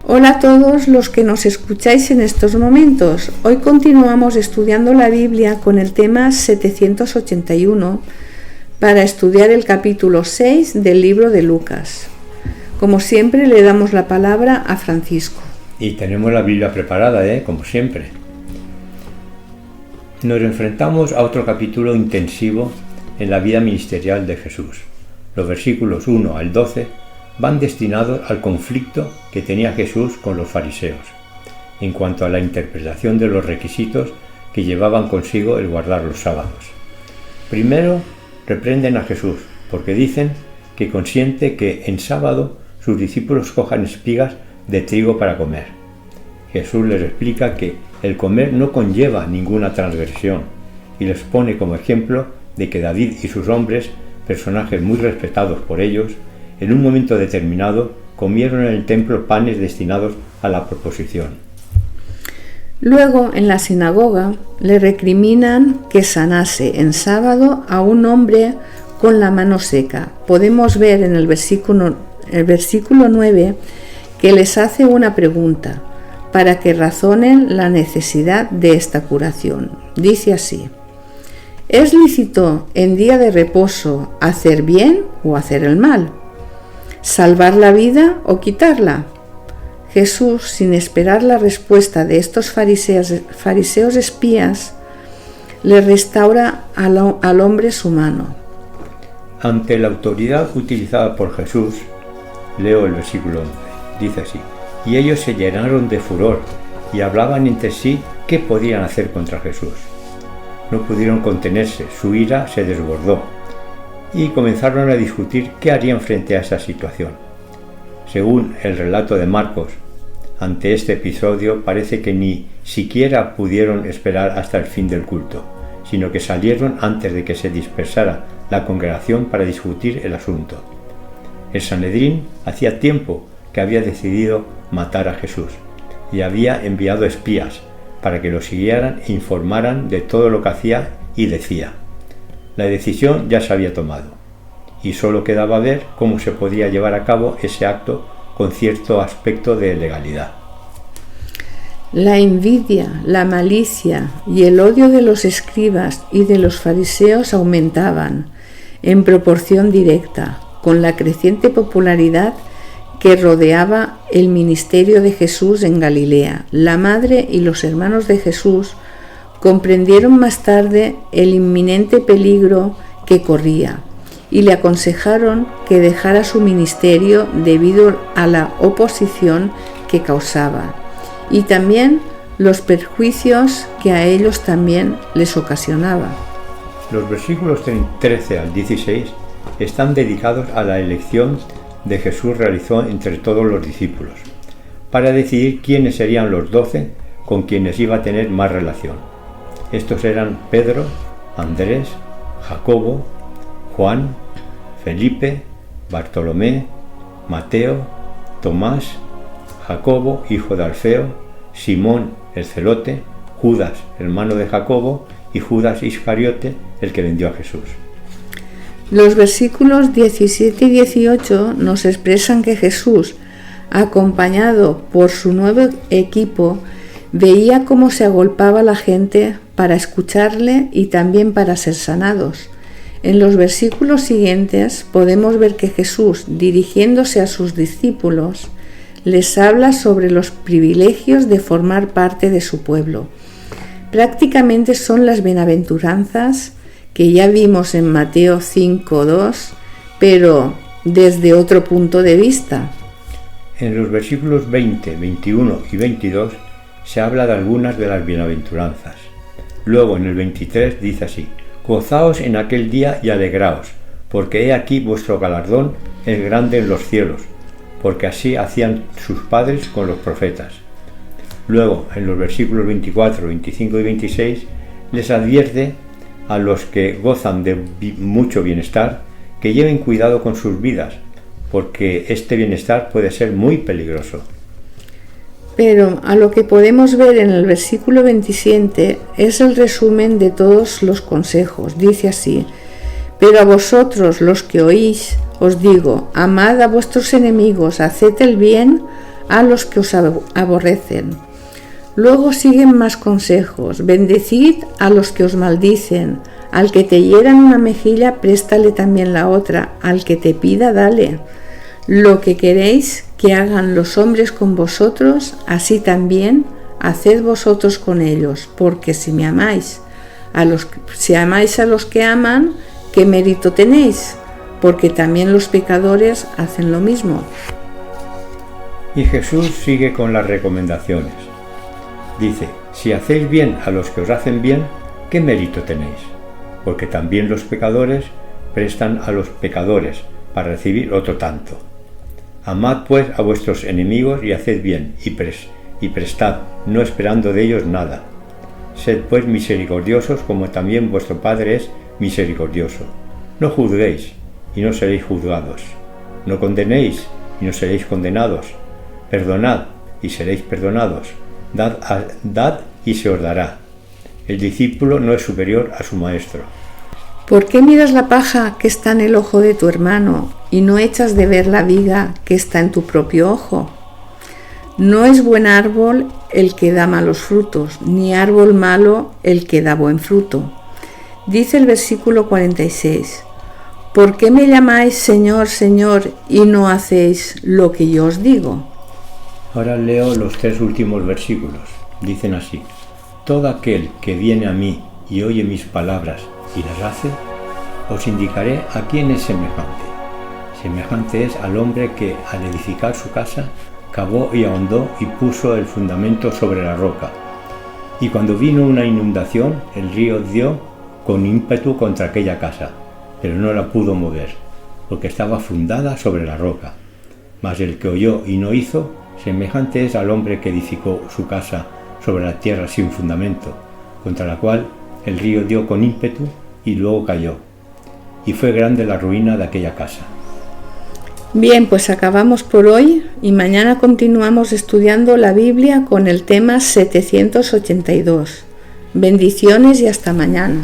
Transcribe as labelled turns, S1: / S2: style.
S1: Hola a todos los que nos escucháis en estos momentos. Hoy continuamos estudiando la Biblia con el tema 781 para estudiar el capítulo 6 del libro de Lucas. Como siempre le damos la palabra a Francisco.
S2: Y tenemos la Biblia preparada, como siempre. Nos enfrentamos a otro capítulo intensivo en la vida ministerial de Jesús. Los versículos 1 al 12 van destinados al conflicto que tenía Jesús con los fariseos, en cuanto a la interpretación de los requisitos que llevaban consigo el guardar los sábados. Primero, reprenden a Jesús, porque dicen que consiente que en sábado sus discípulos cojan espigas de trigo para comer. Jesús les explica que el comer no conlleva ninguna transgresión y les pone como ejemplo de que David y sus hombres, personajes muy respetados por ellos, en un momento determinado comieron en el templo panes destinados a la proposición.
S1: Luego, en la sinagoga, le recriminan que sanase en sábado a un hombre con la mano seca. Podemos ver en el versículo 9 que les hace una pregunta para que razonen la necesidad de esta curación. Dice así: ¿es lícito en día de reposo hacer bien o hacer el mal? ¿Salvar la vida o quitarla? Jesús, sin esperar la respuesta de estos fariseos espías, le restaura al hombre su mano.
S2: Ante la autoridad utilizada por Jesús, leo el versículo 11, dice así: y ellos se llenaron de furor y hablaban entre sí qué podían hacer contra Jesús. No pudieron contenerse, su ira se desbordó y comenzaron a discutir qué harían frente a esa situación. Según el relato de Marcos, ante este episodio parece que ni siquiera pudieron esperar hasta el fin del culto, sino que salieron antes de que se dispersara la congregación para discutir el asunto. El Sanedrín hacía tiempo que había decidido matar a Jesús y había enviado espías para que lo siguieran e informaran de todo lo que hacía y decía. La decisión ya se había tomado y solo quedaba ver cómo se podía llevar a cabo ese acto con cierto aspecto de legalidad.
S1: La envidia, la malicia y el odio de los escribas y de los fariseos aumentaban en proporción directa con la creciente popularidad que rodeaba el ministerio de Jesús en Galilea. La madre y los hermanos de Jesús comprendieron más tarde el inminente peligro que corría y le aconsejaron que dejara su ministerio debido a la oposición que causaba y también los perjuicios que a ellos también les ocasionaba.
S2: Los versículos 13 al 16 están dedicados a la elección que Jesús realizó entre todos los discípulos para decidir quiénes serían los 12 con quienes iba a tener más relación. Estos eran Pedro, Andrés, Jacobo, Juan, Felipe, Bartolomé, Mateo, Tomás, Jacobo, hijo de Alfeo, Simón el celote, Judas, hermano de Jacobo, y Judas Iscariote, el que vendió a Jesús.
S1: Los versículos 17 y 18 nos expresan que Jesús, acompañado por su nuevo equipo, veía cómo se agolpaba la gente para escucharle y también para ser sanados. En los versículos siguientes podemos ver que Jesús, dirigiéndose a sus discípulos, les habla sobre los privilegios de formar parte de su pueblo. Prácticamente son las bienaventuranzas que ya vimos en Mateo 5:2, pero desde otro punto de vista.
S2: En los versículos 20, 21 y 22 se habla de algunas de las bienaventuranzas. Luego en el 23 dice así: gozaos en aquel día y alegraos, porque he aquí vuestro galardón es grande en los cielos, porque así hacían sus padres con los profetas. Luego en los versículos 24, 25 y 26 les advierte a los que gozan de mucho bienestar que lleven cuidado con sus vidas, porque este bienestar puede ser muy peligroso.
S1: Pero a lo que podemos ver en el versículo 27 es el resumen de todos los consejos. Dice así: pero a vosotros los que oís, os digo, amad a vuestros enemigos, haced el bien a los que os aborrecen. Luego siguen más consejos. Bendecid a los que os maldicen. Al que te hieran una mejilla, préstale también la otra. Al que te pida, dale. Lo que queréis que hagan los hombres con vosotros, así también haced vosotros con ellos. Porque si amáis a los que aman, ¿qué mérito tenéis? Porque también los pecadores hacen lo mismo.
S2: Y Jesús sigue con las recomendaciones. Dice, si hacéis bien a los que os hacen bien, ¿qué mérito tenéis? Porque también los pecadores prestan a los pecadores para recibir otro tanto. Amad pues a vuestros enemigos y haced bien, y prestad, no esperando de ellos nada. Sed pues misericordiosos como también vuestro Padre es misericordioso. No juzguéis y no seréis juzgados. No condenéis y no seréis condenados. Perdonad y seréis perdonados. Dad y se os dará. El discípulo no es superior a su maestro.
S1: ¿Por qué miras la paja que está en el ojo de tu hermano y no echas de ver la viga que está en tu propio ojo? No es buen árbol el que da malos frutos, ni árbol malo el que da buen fruto. Dice el versículo 46. ¿Por qué me llamáis Señor, Señor, y no hacéis lo que yo os digo?
S2: Ahora leo los 3 últimos versículos. Dicen así: todo aquel que viene a mí y oye mis palabras y las hace, os indicaré a quién es semejante. Semejante es al hombre que, al edificar su casa, cavó y ahondó y puso el fundamento sobre la roca. Y cuando vino una inundación, el río dio con ímpetu contra aquella casa, pero no la pudo mover, porque estaba fundada sobre la roca. Mas el que oyó y no hizo, semejante es al hombre que edificó su casa sobre la tierra sin fundamento, contra la cual el río dio con ímpetu y luego cayó. Y fue grande la ruina de aquella casa.
S1: Bien, pues acabamos por hoy y mañana continuamos estudiando la Biblia con el tema 782. Bendiciones y hasta mañana.